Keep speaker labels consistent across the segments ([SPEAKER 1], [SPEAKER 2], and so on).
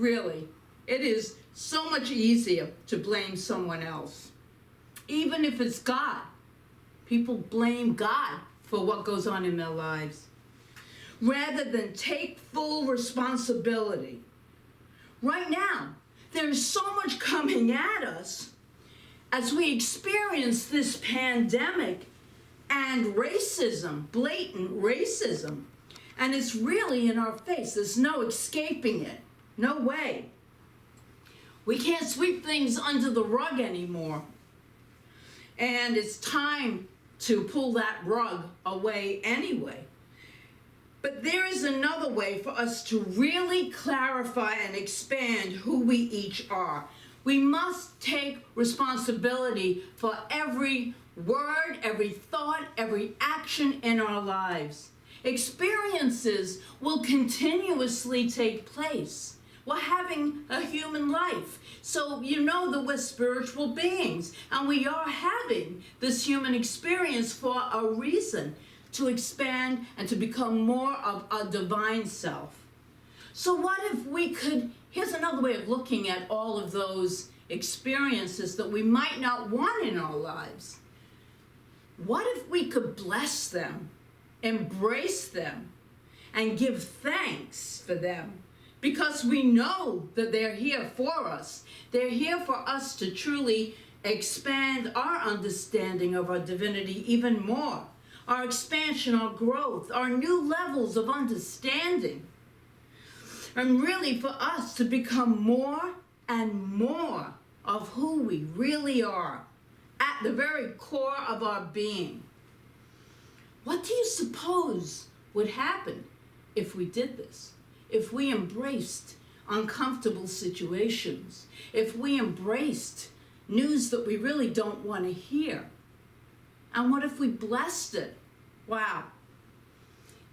[SPEAKER 1] Really, it is so much easier to blame someone else. Even if it's God. People blame God for what goes on in their lives, rather than take full responsibility. Right now, there's so much coming at us as we experience this pandemic and racism, blatant racism. And it's really in our face. There's no escaping it. No way. We can't sweep things under the rug anymore. And it's time to pull that rug away anyway. But there is another way for us to really clarify and expand who we each are. We must take responsibility for every word, every thought, every action in our lives. Experiences will continuously take place. We're having a human life. So you know that we're spiritual beings, and we are having this human experience for a reason, to expand and to become more of a divine self. So what if we could, here's another way of looking at all of those experiences that we might not want in our lives. What if we could bless them, embrace them, and give thanks for them? Because we know that they're here for us. They're here for us to truly expand our understanding of our divinity even more. Our expansion, our growth, our new levels of understanding. And really for us to become more and more of who we really are at the very core of our being. What do you suppose would happen if we did this? If we embraced uncomfortable situations, if we embraced news that we really don't want to hear? And what if we blessed it? Wow,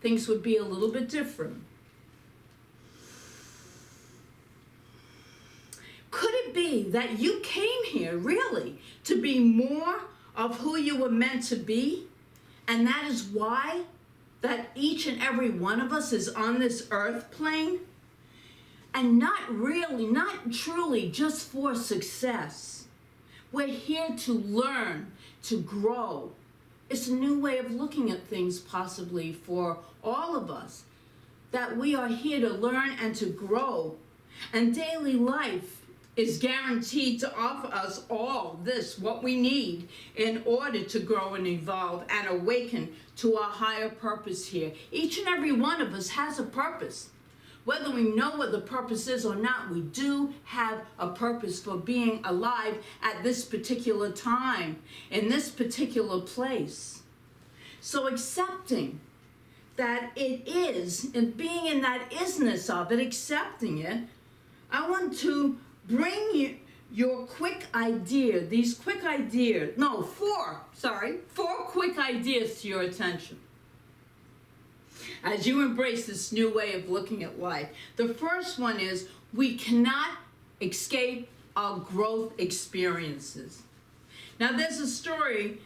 [SPEAKER 1] things would be a little bit different. Could it be that you came here really to be more of who you were meant to be? And that is why that each and every one of us is on this earth plane? And not truly just for success. We're here to learn, to grow. It's a new way of looking at things possibly for all of us. That we are here to learn and to grow. And daily life is guaranteed to offer us all this, what we need in order to grow and evolve and awaken to our higher purpose here. Each and every one of us has a purpose. Whether we know what the purpose is or not, we do have a purpose for being alive at this particular time, in this particular place. So accepting that it is, and being in that isness of it, accepting it, I want to bring you your quick idea, four quick ideas to your attention as you embrace this new way of looking at life. The first one is, we cannot escape our growth experiences. Now there's a story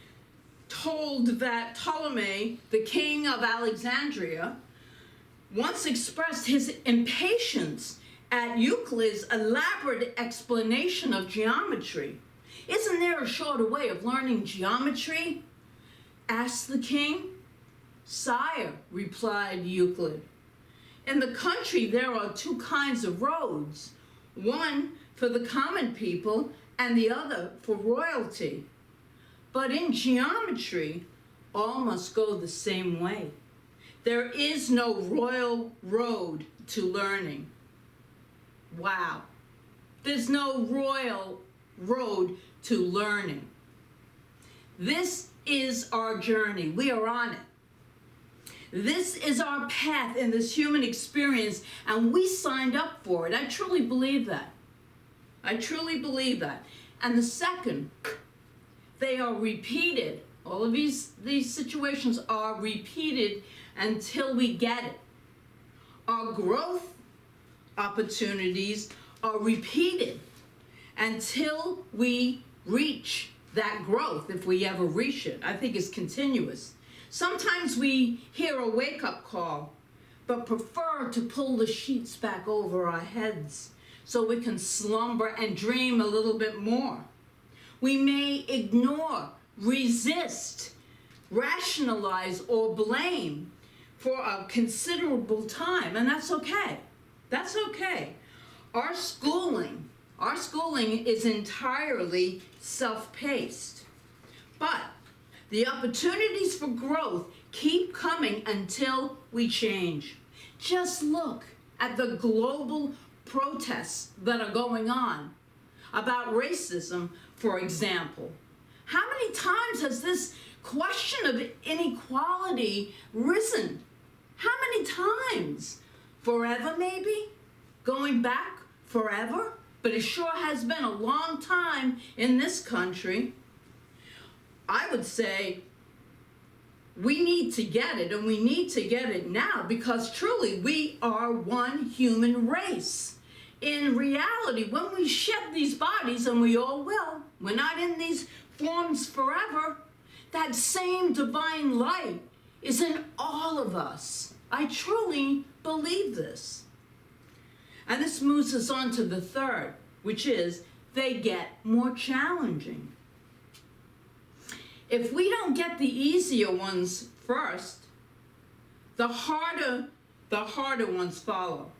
[SPEAKER 1] told that Ptolemy, the king of Alexandria, once expressed his impatience at Euclid's elaborate explanation of geometry. Isn't there a shorter way of learning geometry? Asked the king. Sire, replied Euclid, in the country there are two kinds of roads, one for the common people and the other for royalty. But in geometry, all must go the same way. There is no royal road to learning. Wow. There's no royal road to learning. This is our journey. We are on it. This is our path in this human experience, and we signed up for it. I truly believe that. I truly believe that. And the second, they are repeated. All of these situations are repeated until we get it. Our growth opportunities are repeated until we reach that growth, if we ever reach it. I think it's continuous. Sometimes we hear a wake-up call, but prefer to pull the sheets back over our heads so we can slumber and dream a little bit more. We may ignore, resist, rationalize, or blame for a considerable time, and that's okay. That's okay. Our schooling is entirely self-paced, but the opportunities for growth keep coming until we change. Just look at the global protests that are going on about racism, for example. How many times has this question of inequality risen? How many times? Forever, maybe? Going back forever? But it sure has been a long time in this country. I would say we need to get it, and we need to get it now, because truly we are one human race. In reality, when we shed these bodies, and we all will, we're not in these forms forever, that same divine light is in all of us. I truly believe this. And this moves us on to the third, which is they get more challenging. If we don't get the easier ones first, the harder ones follow.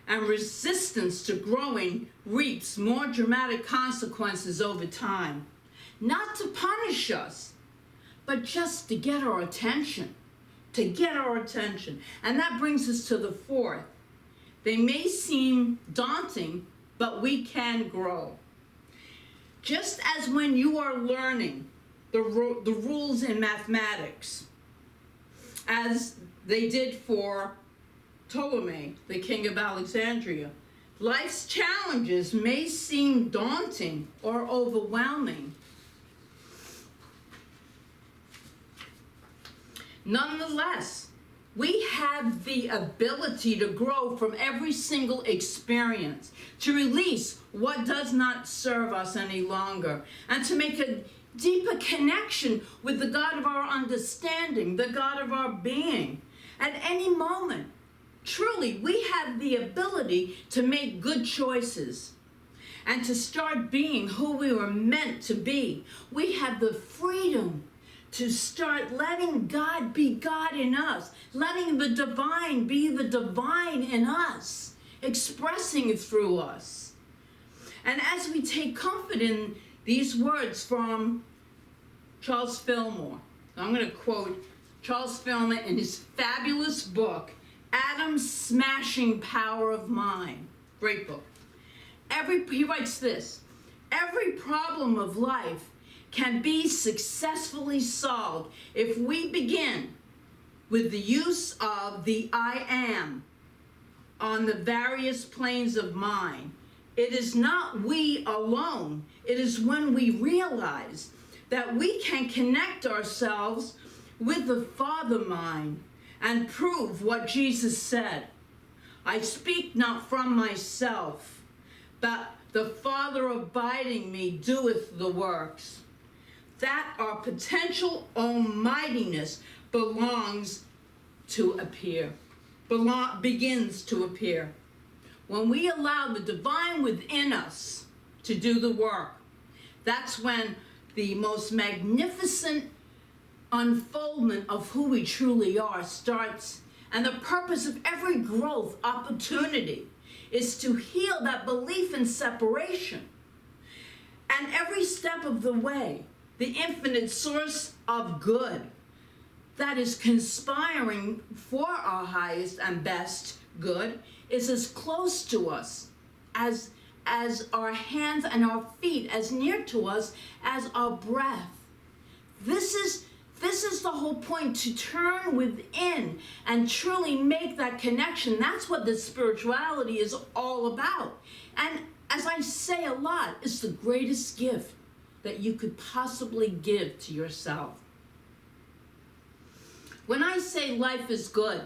[SPEAKER 1] And resistance to growing reaps more dramatic consequences over time. Not to punish us, but just to get our attention. To get our attention. And that brings us to the fourth. They may seem daunting, but we can grow. Just as when you are learning the rules in mathematics, as they did for Ptolemy, the king of Alexandria, life's challenges may seem daunting or overwhelming. Nonetheless, we have the ability to grow from every single experience, to release what does not serve us any longer, and to make a deeper connection with the God of our understanding, the God of our being. At any moment, truly, we have the ability to make good choices and to start being who we were meant to be. We have the freedom to start letting God be God in us, letting the divine be the divine in us, expressing it through us. And as we take comfort in these words from Charles Fillmore, I'm going to quote Charles Fillmore in his fabulous book, Atom's Smashing Power of Mind. Great book. He writes this: every problem of life can be successfully solved if we begin with the use of the I am on the various planes of mind. It is not we alone. It is when we realize that we can connect ourselves with the Father mind and prove what Jesus said. I speak not from myself, but the Father abiding me doeth the works. That our potential almightiness begins to appear. When we allow the divine within us to do the work, that's when the most magnificent unfoldment of who we truly are starts. And the purpose of every growth opportunity is to heal that belief in separation. And every step of the way, the infinite source of good that is conspiring for our highest and best good is as close to us as our hands and our feet, as near to us as our breath. This is the whole point, to turn within and truly make that connection. That's what the spirituality is all about. And as I say a lot, it's the greatest gift that you could possibly give to yourself. When I say life is good,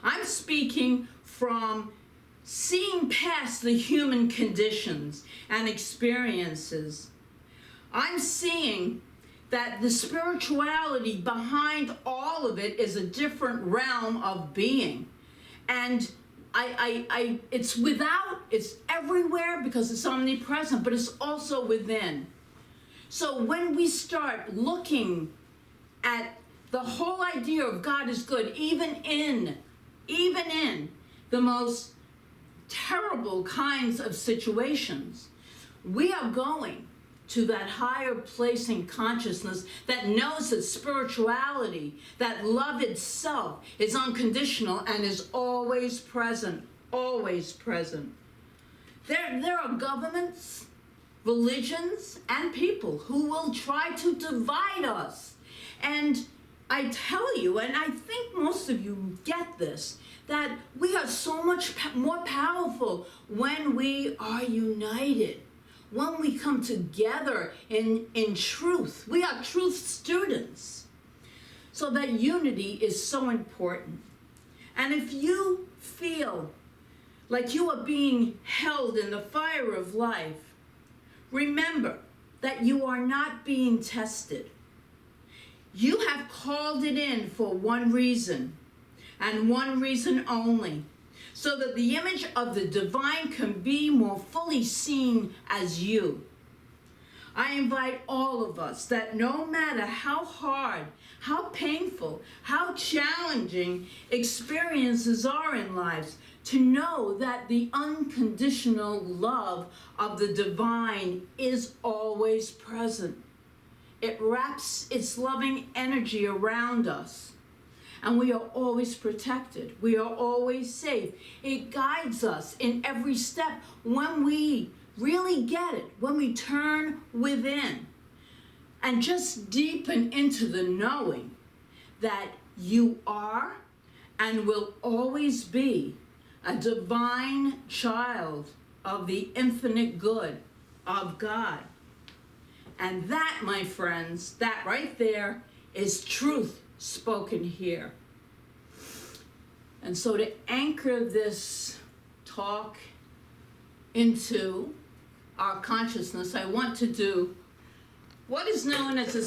[SPEAKER 1] I'm speaking from seeing past the human conditions and experiences. I'm seeing that the spirituality behind all of it is a different realm of being. And it's without It's everywhere because it's omnipresent, but it's also within. So when we start looking at the whole idea of God is good, even in the most terrible kinds of situations, we are going to that higher place in consciousness that knows that spirituality, that love itself is unconditional and is always present, always present. There are governments, religions, and people who will try to divide us. And I tell you, and I think most of you get this, that we are so much more powerful when we are united, when we come together in truth. We are truth students. So that unity is so important. And if you feel like you are being held in the fire of life, remember that you are not being tested. You have called it in for one reason, and one reason only, so that the image of the divine can be more fully seen as you. I invite all of us that no matter how hard, how painful, how challenging experiences are in lives, to know that the unconditional love of the divine is always present. It wraps its loving energy around us, and we are always protected. We are always safe. It guides us in every step when we really get it, when we turn within and just deepen into the knowing that you are and will always be a divine child of the infinite good of God. And that, my friends, that right there is truth spoken here. And so to anchor this talk into our consciousness, I want to do what is known as a